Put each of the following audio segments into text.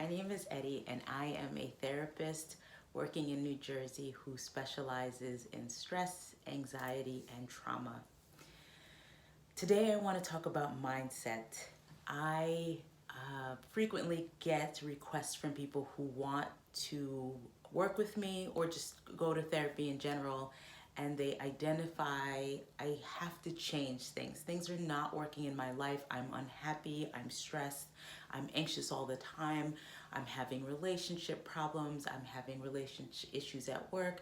My name is Eddie, and I am a therapist working in New Jersey who specializes in stress, anxiety, and trauma. Today, I want to talk about mindset. I frequently get requests from people who want to work with me or just go to therapy in general, and they identify I have to change things. Things are not working in my life. I'm unhappy, I'm stressed, I'm anxious all the time, I'm having relationship problems, I'm having relationship issues at work.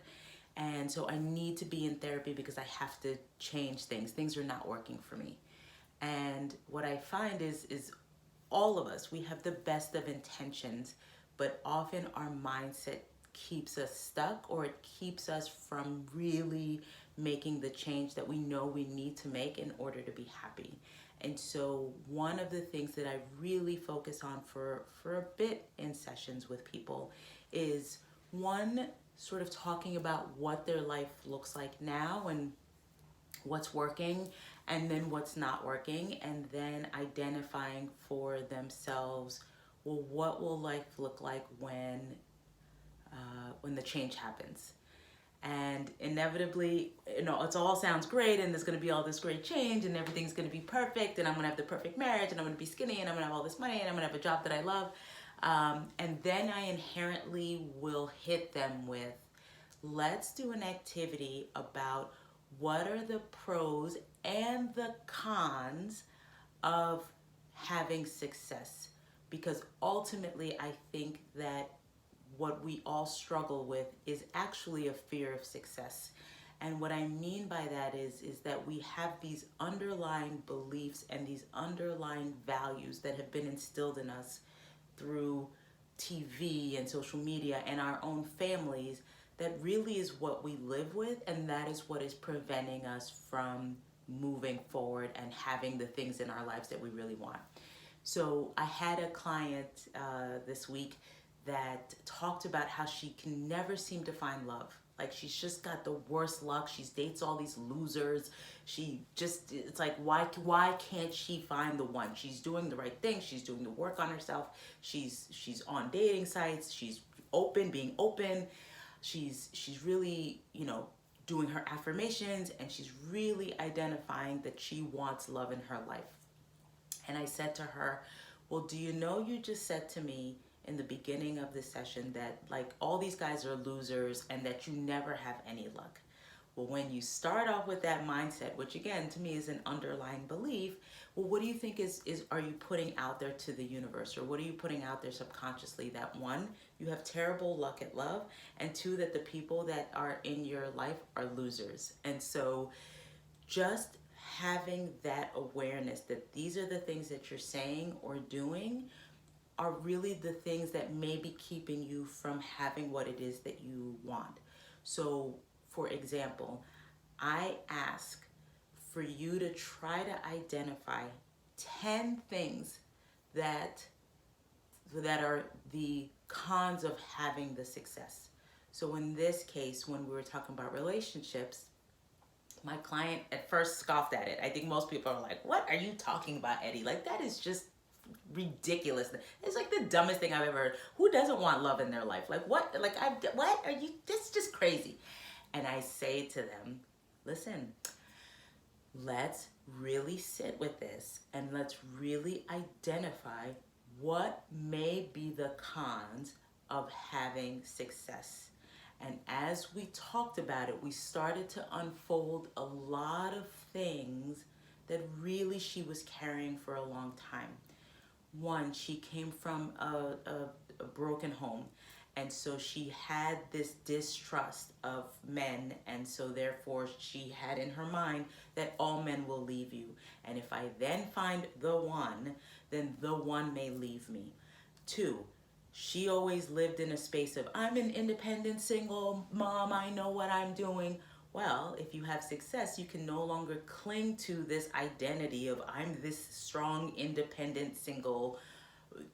And so I need to be in therapy because I have to change things. Things are not working for me. And what I find is all of us, we have the best of intentions, but often our mindset keeps us stuck, or it keeps us from really making the change that we know we need to make in order to be happy. And so one of the things that I really focus on for a bit in sessions with people is, one, sort of talking about what their life looks like now and what's working, and then what's not working, and then identifying for themselves, well, what will life look like when the change happens. And inevitably, it all sounds great, and there's going to be all this great change, and everything's going to be perfect, and I'm going to have the perfect marriage, and I'm going to be skinny, and I'm going to have all this money, and I'm going to have a job that I love. And then I inherently will hit them with, let's do an activity about what are the pros and the cons of having success. Because ultimately, I think that what we all struggle with is actually a fear of success. And what I mean by that is that we have these underlying beliefs and these underlying values that have been instilled in us through TV and social media and our own families, that really is what we live with, and that is what is preventing us from moving forward and having the things in our lives that we really want. So I had a client this week that talked about how she can never seem to find love. Like, she's just got the worst luck. She dates all these losers. It's like, why can't she find the one? She's doing the right thing. She's doing the work on herself. She's on dating sites. She's being open. She's really, doing her affirmations, and she's really identifying that she wants love in her life. And I said to her, well, do you know, you just said to me in the beginning of the session that, like, all these guys are losers and that you never have any luck. Well, when you start off with that mindset, which again to me is an underlying belief, well, what do you think are you putting out there to the universe, or what are you putting out there subconsciously? That, one, you have terrible luck at love, and two, that the people that are in your life are losers. And so just having that awareness that these are the things that you're saying or doing are really the things that may be keeping you from having what it is that you want. So, for example, I ask for you to try to identify 10 things that are the cons of having the success. So in this case, when we were talking about relationships, my client at first scoffed at it. I think most people are like, what are you talking about, Eddie? Like, that is just ridiculous. It's like the dumbest thing I've ever heard. Who doesn't want love in their life? Like, what? Like, what are you? That's just crazy. And I say to them, listen, let's really sit with this, and let's really identify what may be the cons of having success. And as we talked about it, we started to unfold a lot of things that really she was carrying for a long time. One, she came from a broken home. And so she had this distrust of men. And so therefore she had in her mind that all men will leave you. And if I then find the one, then the one may leave me. Two, she always lived in a space of, I'm an independent single mom, I know what I'm doing. Well, if you have success, you can no longer cling to this identity of, I'm this strong, independent, single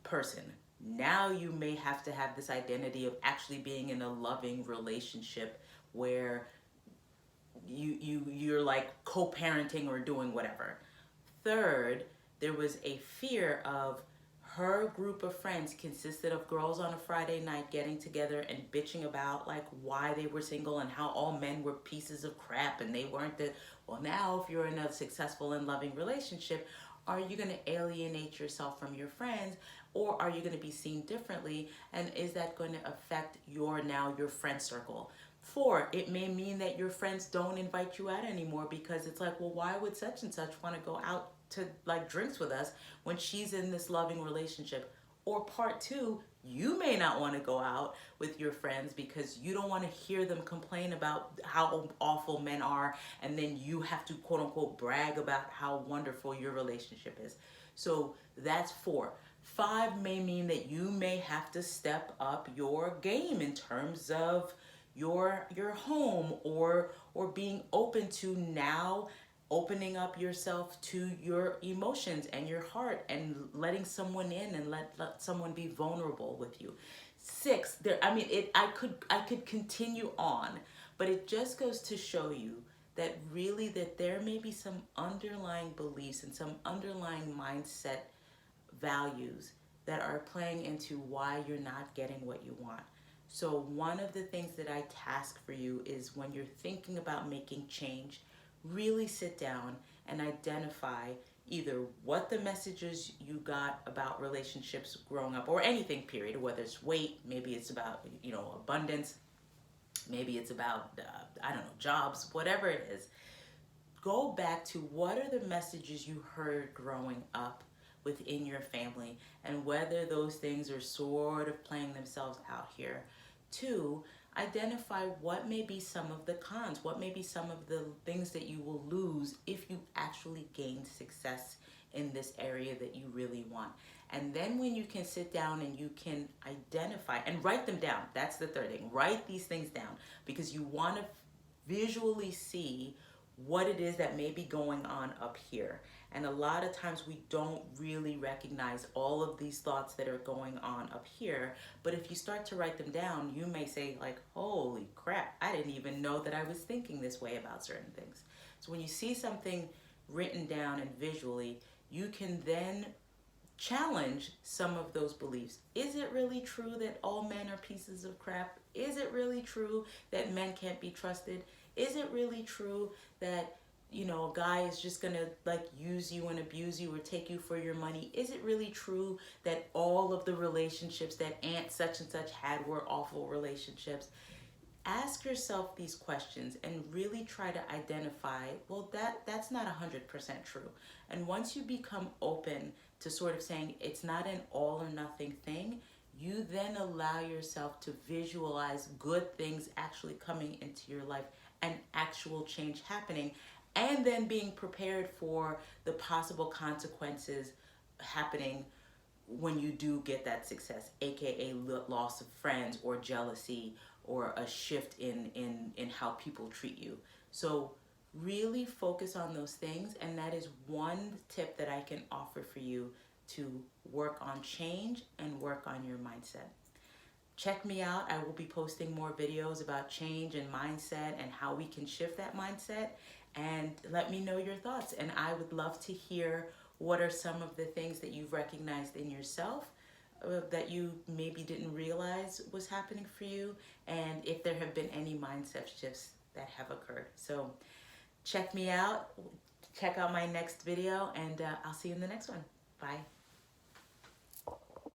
person. Now you may have to have this identity of actually being in a loving relationship where you're like co-parenting or doing whatever. Third, there was a fear of her group of friends consisted of girls on a Friday night getting together and bitching about like why they were single and how all men were pieces of crap and they weren't the, well, now if you're in a successful and loving relationship, are you going to alienate yourself from your friends, or are you going to be seen differently, and is that going to affect your friend circle? 4, it may mean that your friends don't invite you out anymore because it's like, well, why would such and such want to go out to like drinks with us when she's in this loving relationship? Or part 2, you may not want to go out with your friends because you don't want to hear them complain about how awful men are, and then you have to quote unquote brag about how wonderful your relationship is. So that's 4. 5 may mean that you may have to step up your game in terms of your home, or being open to now opening up yourself to your emotions and your heart and letting someone in and let someone be vulnerable with you. 6, there, I mean, I could continue on, but it just goes to show you that really that there may be some underlying beliefs and some underlying mindset values that are playing into why you're not getting what you want. So one of the things that I task for you is, when you're thinking about making change, really sit down and identify either what the messages you got about relationships growing up, or anything period, whether it's weight, maybe it's about, abundance, maybe it's about, I don't know, jobs, whatever it is. Go back to what are the messages you heard growing up within your family, and whether those things are sort of playing themselves out here. 2, identify what may be some of the cons, what may be some of the things that you will lose if you actually gain success in this area that you really want. And then when you can sit down and you can identify and write them down, that's the 3rd thing. Write these things down, because you want to visually see what it is that may be going on up here. And a lot of times we don't really recognize all of these thoughts that are going on up here. But if you start to write them down, you may say like, holy crap, I didn't even know that I was thinking this way about certain things. So when you see something written down and visually, you can then challenge some of those beliefs. Is it really true that all men are pieces of crap? Is it really true that men can't be trusted? Is it really true that, a guy is just gonna like use you and abuse you or take you for your money? Is it really true that all of the relationships that Aunt such and such had were awful relationships? Ask yourself these questions and really try to identify, well, that's not 100% true. And once you become open to sort of saying it's not an all or nothing thing, you then allow yourself to visualize good things actually coming into your life and actual change happening, and then being prepared for the possible consequences happening when you do get that success, aka loss of friends or jealousy or a shift in how people treat you. So really focus on those things, and that is one tip that I can offer for you to work on change and work on your mindset. Check me out. I will be posting more videos about change and mindset and how we can shift that mindset, and let me know your thoughts. And I would love to hear what are some of the things that you've recognized in yourself that you maybe didn't realize was happening for you, and if there have been any mindset shifts that have occurred. So check me out, check out my next video, and I'll see you in the next one. Bye.